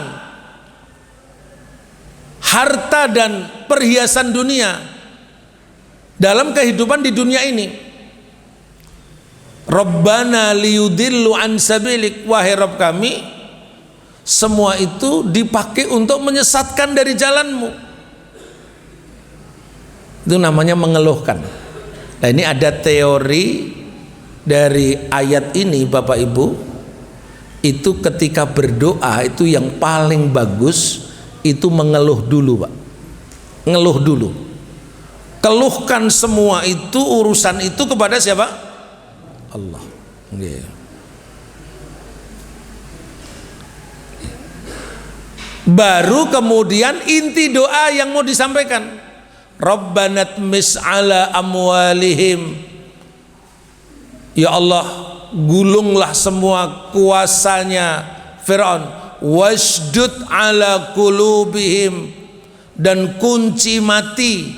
harta dan perhiasan dunia dalam kehidupan di dunia ini. Rabbana liyudillu an sabilik, wahai Rabb kami, semua itu dipakai untuk menyesatkan dari jalanmu. Itu namanya mengeluhkan. Nah, ini ada teori dari ayat ini Bapak Ibu. Itu ketika berdoa itu yang paling bagus itu mengeluh dulu, Pak. Ngeluh dulu. Keluhkan semua itu, urusan itu kepada siapa? Allah. Yeah. Baru kemudian inti doa yang mau disampaikan. Rabbana tmis ala amwalihim. Ya Allah, gulunglah semua kuasanya Fir'aun. Washdud ala qulubihim, dan kunci mati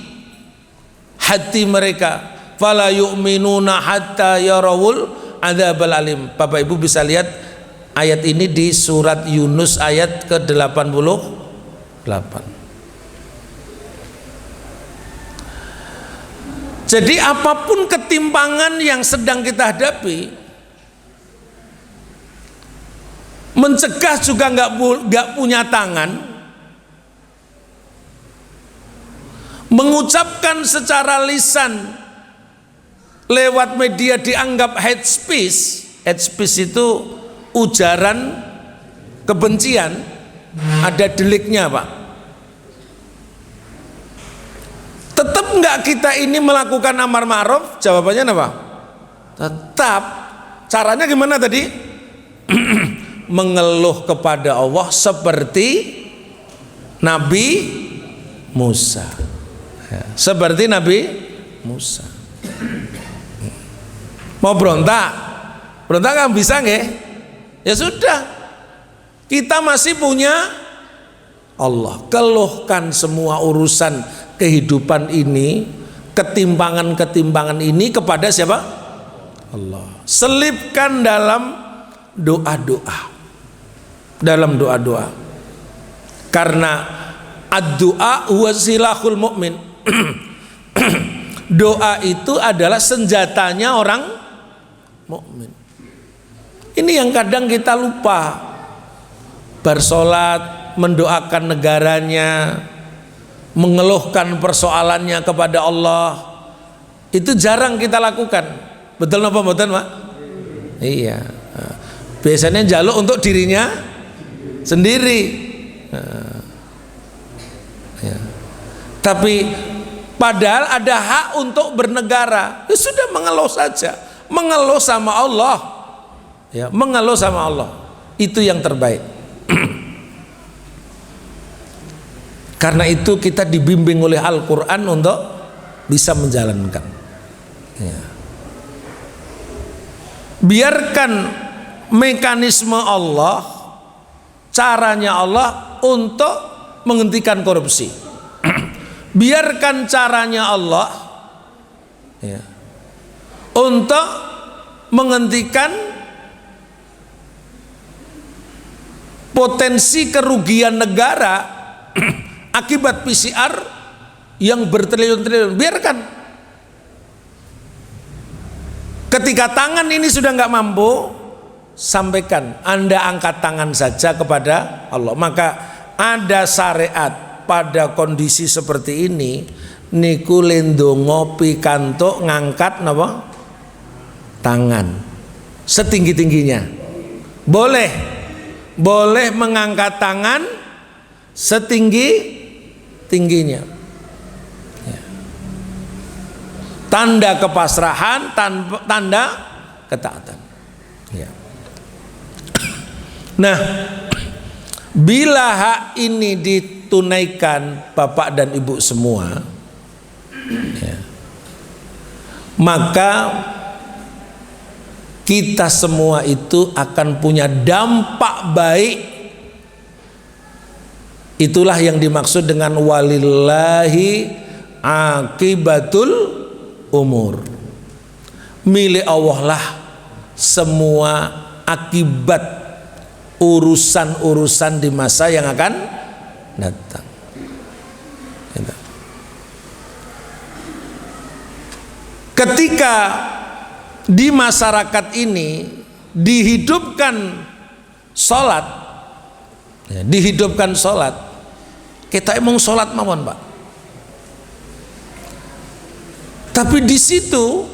hati mereka. Fala yu'minuna hatta yarawul adzabal alim. Bapak Ibu bisa lihat ayat ini di surat Yunus ayat ke-88. Jadi apapun ketimpangan yang sedang kita hadapi, mencegah juga nggak punya tangan, mengucapkan secara lisan lewat media dianggap hate speech. Hate speech itu ujaran kebencian, ada deliknya, Pak. Tetap nggak kita ini melakukan amar ma'ruf? Jawabannya apa? Tetap. Caranya gimana tadi? Mengeluh kepada Allah seperti Nabi Musa. Seperti Nabi Musa. Mau berontak? Berontak kan bisa nggak? Ya sudah. Kita masih punya Allah. Keluhkan semua urusan kehidupan ini, ketimpangan-ketimpangan ini kepada siapa? Allah. Selipkan dalam doa-doa. Dalam doa-doa. Karena ad-du'a huwa silahul mu'min. Doa itu adalah senjatanya orang mukmin. Ini yang kadang kita lupa. Bersolat, mendoakan negaranya, mengeluhkan persoalannya kepada Allah, itu jarang kita lakukan. Betul apa betul, Pak? Iya. Biasanya jaluk untuk dirinya sendiri. Ya. Tapi padahal ada hak untuk bernegara. Ya sudah, mengeluh saja, mengeluh sama Allah. Ya, mengeluh sama Allah. Itu yang terbaik. Karena itu kita dibimbing oleh Al-Quran untuk bisa menjalankan. Ya. Biarkan mekanisme Allah, caranya Allah untuk menghentikan korupsi. Biarkan caranya Allah, ya, untuk menghentikan potensi kerugian negara akibat PCR yang bertriliun-triliun. Biarkan. Ketika tangan ini sudah nggak mampu, sampaikan, Anda angkat tangan saja kepada Allah. Maka ada syariat pada kondisi seperti ini, niku lendo ngopi kantuk ngangkat napa? Tangan setinggi-tingginya. Boleh mengangkat tangan setinggi setingginya. Ya. Tanda kepasrahan, tanda ketaatan. Ya. Nah, bila hak ini ditunaikan Bapak dan Ibu semua, ya, maka kita semua itu akan punya dampak baik. Itulah yang dimaksud dengan walillahi akibatul umur. Milik Allah lah semua akibat urusan-urusan di masa yang akan datang. Ketika di masyarakat ini dihidupkan sholat, ya, dihidupkan sholat, kita emang sholat mawon Pak. Tapi di situ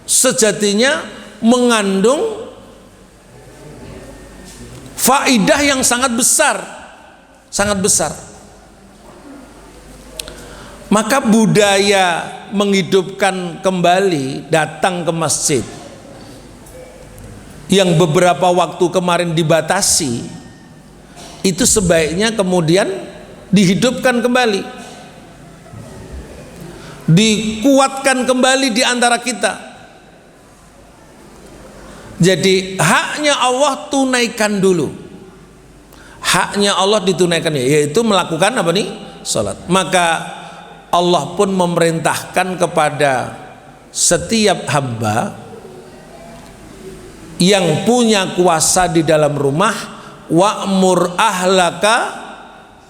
sejatinya mengandung faidah yang sangat besar, sangat besar. Maka budaya menghidupkan kembali datang ke masjid yang beberapa waktu kemarin dibatasi, itu sebaiknya kemudian dihidupkan kembali, dikuatkan kembali di antara kita. Jadi haknya Allah tunaikan dulu, haknya Allah ditunaikan, yaitu melakukan apa nih? Salat. Maka Allah pun memerintahkan kepada setiap hamba yang punya kuasa di dalam rumah, wa'mur ahlaka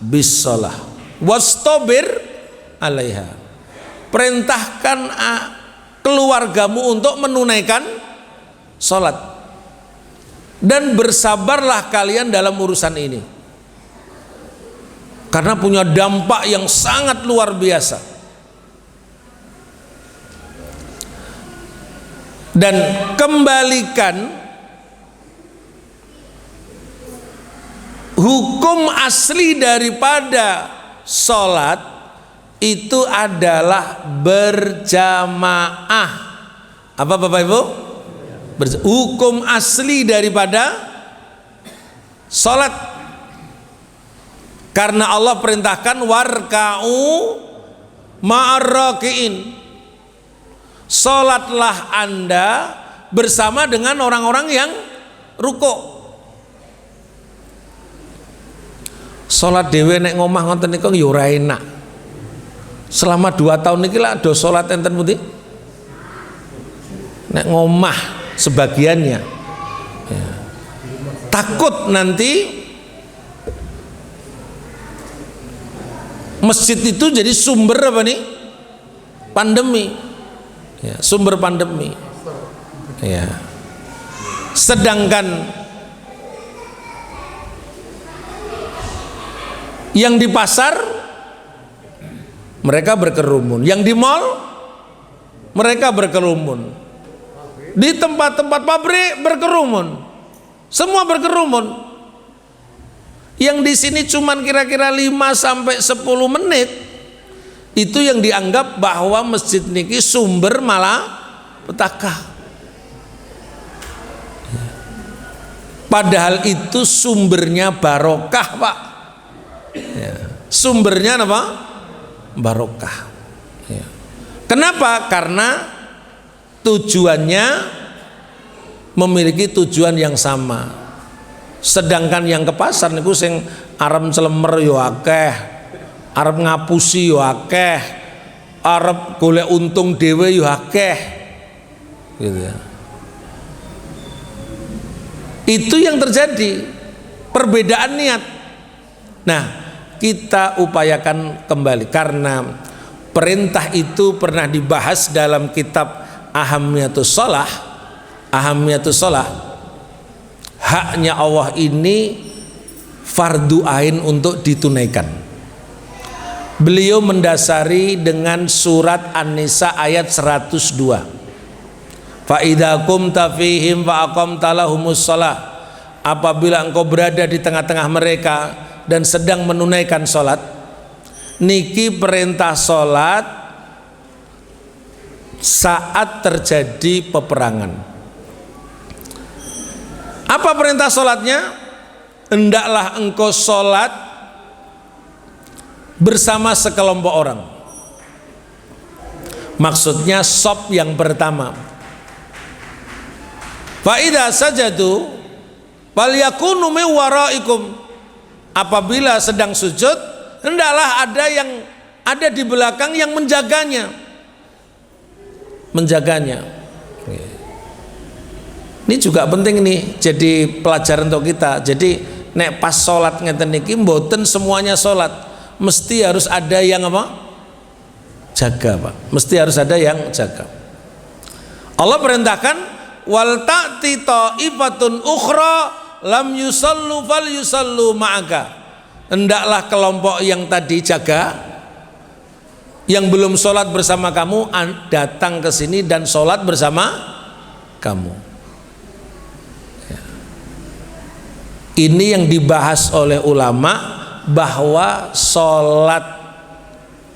bis-shalah wastabir 'alaiha. Perintahkan keluargamu untuk menunaikan salat dan bersabarlah kalian dalam urusan ini. Karena punya dampak yang sangat luar biasa. Dan kembalikan hukum asli daripada sholat itu adalah berjamaah. Apa Bapak Ibu? Hukum asli daripada sholat. Karena Allah perintahkan warka'u ma'arraki'in, sholatlah Anda bersama dengan orang-orang yang rukuk. Sholat dhewe nek ngomah ngoten niku ya ora enak. Selama 2 tahun niki lah do sholat enten putih. Nek ngomah sebagiannya ya. Takut nanti masjid itu jadi sumber apa nih? Pandemi, ya, sumber pandemi. Ya. Sedangkan yang di pasar mereka berkerumun, yang di mal mereka berkerumun, di tempat-tempat pabrik berkerumun, semua berkerumun. Yang di sini cuman kira-kira 5 sampai 10 menit itu yang dianggap bahwa masjid niki sumber malah petaka. Padahal itu sumbernya barokah Pak. Ya. Sumbernya apa? Barokah. Ya. Kenapa? Karena tujuannya memiliki tujuan yang sama. Sedangkan yang ke pasar niku sing arep celemer yo akeh, arep ngapusi yo akeh, arep golek untung dhewe yo akeh. Gitu ya. Itu yang terjadi, perbedaan niat. Nah, kita upayakan kembali karena perintah itu pernah dibahas dalam kitab Ahamiyatus Shalah. Ahamiyatus Shalah, haknya Allah ini fardu ain untuk ditunaikan. Beliau mendasari dengan surat An-Nisa ayat 102. Fa idza qumta fihim fa aqamta lahumus shalah. Apabila engkau berada di tengah-tengah mereka dan sedang menunaikan salat, niki perintah sholat saat terjadi peperangan. Apa perintah sholatnya? Hendaklah engkau sholat bersama sekelompok orang. Maksudnya shaf yang pertama. Fa idza sajadu falyakunu min waraikum. Apabila sedang sujud, hendaklah ada yang ada di belakang yang menjaganya. Ini juga penting nih, jadi pelajaran untuk kita. Jadi nek pas sholat ngeten niki mboten semuanya sholat, mesti harus ada yang apa? Jaga, Pak. Mesti harus ada yang jaga. Allah perintahkan wal ta'ti ta'ifatun ukhra lam yusallu fal yusallu ma'aka. Hendaklah kelompok yang tadi jaga, yang belum sholat bersama kamu, datang ke sini dan sholat bersama kamu. Ini yang dibahas oleh ulama, bahwa sholat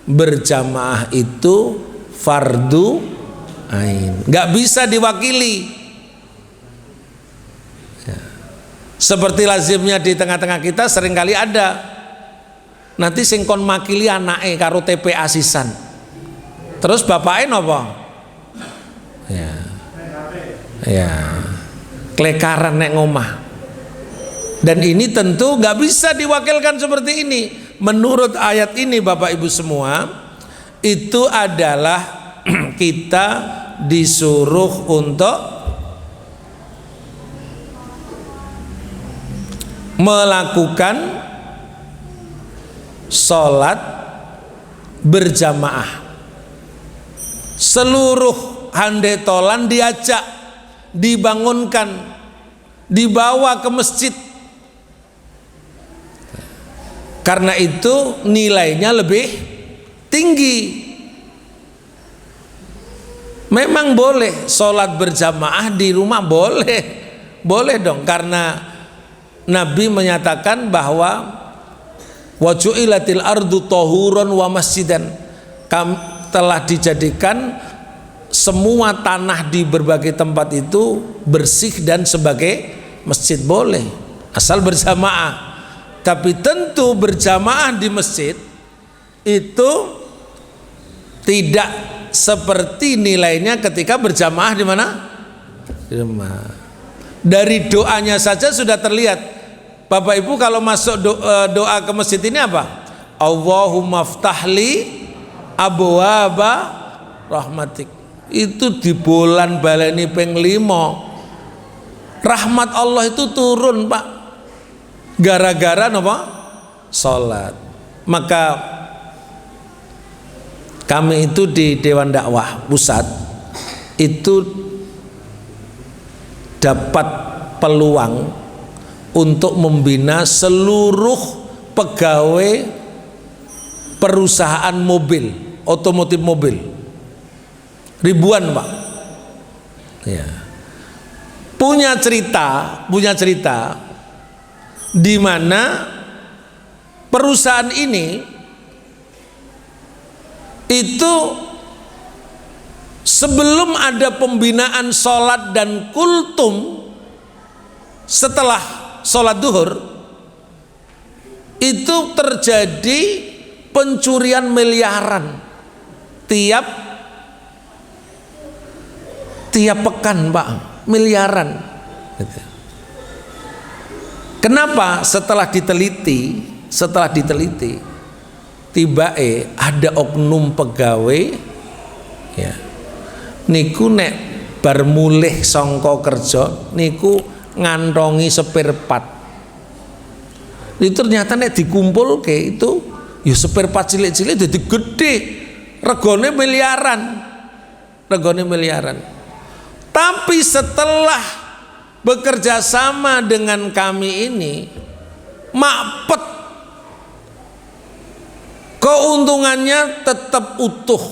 berjamaah itu fardu ain, nggak bisa diwakili. Seperti lazimnya di tengah-tengah kita seringkali ada nanti singkon makili anake karo TPA sisan, terus bapaknya nopo ya klekaran nek ngomah. Dan ini tentu nggak bisa diwakilkan seperti ini. Menurut ayat ini Bapak Ibu semua, itu adalah kita disuruh untuk melakukan sholat berjamaah. Seluruh handetolan diajak, dibangunkan, dibawa ke masjid. Karena itu nilainya lebih tinggi. Memang boleh sholat berjamaah di rumah, boleh dong, karena Nabi menyatakan bahwa waju'ilatil ardu tahuran wa masjidan, telah dijadikan semua tanah di berbagai tempat itu bersih dan sebagai masjid. Boleh asal berjamaah. Tapi tentu berjamaah di masjid itu tidak seperti nilainya ketika berjamaah di mana? Di rumah. Dari doanya saja sudah terlihat. Bapak Ibu kalau masuk doa ke masjid ini apa? Allahumma ftahli abwaba rahmatik. Itu di bulan baleni ping 5 rahmat Allah itu turun, Pak, gara-gara apa? Salat. Maka kami itu di Dewan Dakwah Pusat itu dapat peluang untuk membina seluruh pegawai perusahaan mobil, otomotif mobil, ribuan, Pak. Ya. Punya cerita di mana perusahaan ini itu sebelum ada pembinaan sholat dan kultum, setelah sholat duhur itu terjadi pencurian miliaran tiap pekan, Pak, miliaran. Kenapa? Setelah diteliti tiba ada oknum pegawai ya niku nek bar mulih sangka kerja niku ngantongi spare part. Itu ternyata nek dikumpulke itu ya spare part cilik-cilik jadi gede, regane miliaran. Tapi setelah bekerja sama dengan kami ini makpet, keuntungannya tetap utuh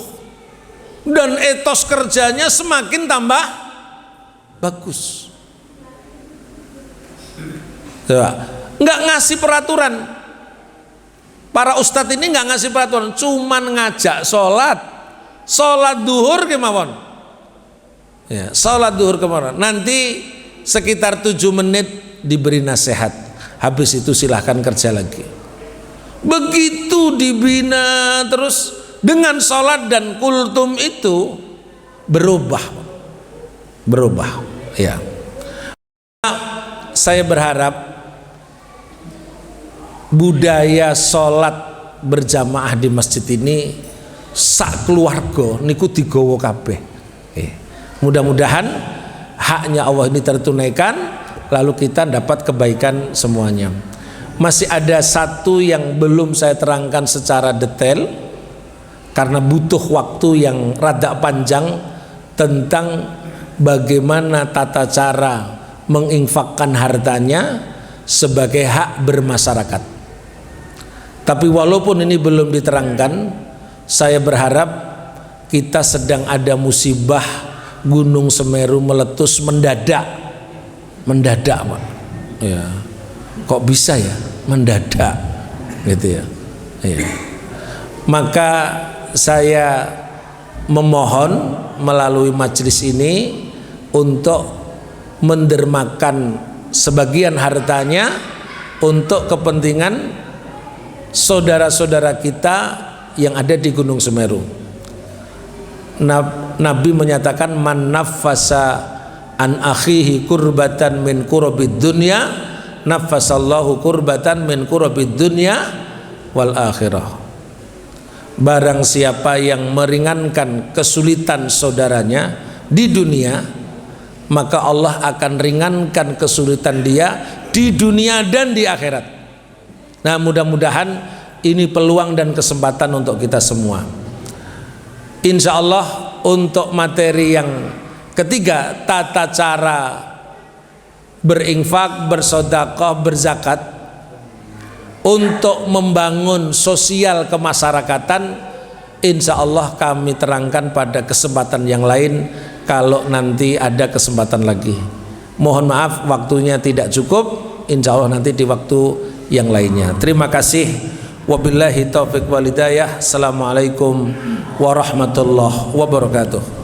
dan etos kerjanya semakin tambah bagus. Coba, nggak ngasih peraturan Para ustadz ini nggak ngasih peraturan, cuman ngajak sholat duhur kemawon. Ya, sholat duhur kemawon. Nanti sekitar 7 menit diberi nasihat. Habis itu silahkan kerja lagi. Begitu dibina terus dengan sholat dan kultum itu berubah. Ya. Saya berharap budaya sholat berjamaah di masjid ini sak keluarga niku digawa kabeh. Mudah-mudahan haknya Allah ini tertunaikan, lalu kita dapat kebaikan semuanya. Masih ada satu yang belum saya terangkan secara detail karena butuh waktu yang rada panjang, tentang bagaimana tata cara menginfakkan hartanya sebagai hak bermasyarakat. Tapi walaupun ini belum diterangkan, saya berharap kita sedang ada musibah Gunung Semeru meletus mendadak, Pak. Ya. Kok bisa ya mendadak, gitu ya. Ya. Maka saya memohon melalui majelis ini untuk mendermakan sebagian hartanya untuk kepentingan saudara-saudara kita yang ada di Gunung Semeru. Nabi menyatakan man naffasa an akhihi kurbatan min kurabid dunya naffasallahu kurbatan min kurabid dunya wal akhirah. Barang siapa yang meringankan kesulitan saudaranya di dunia, maka Allah akan ringankan kesulitan dia di dunia dan di akhirat. Nah, mudah-mudahan ini peluang dan kesempatan untuk kita semua. Insya Allah untuk materi yang ketiga, tata cara berinfak, bersedekah, berzakat untuk membangun sosial kemasyarakatan, insya Allah kami terangkan pada kesempatan yang lain kalau nanti ada kesempatan lagi. Mohon maaf waktunya tidak cukup, insya Allah nanti di waktu yang lainnya. Terima kasih. Wabillahi taufiq wal hidayah. Assalamualaikum warahmatullahi wabarakatuh.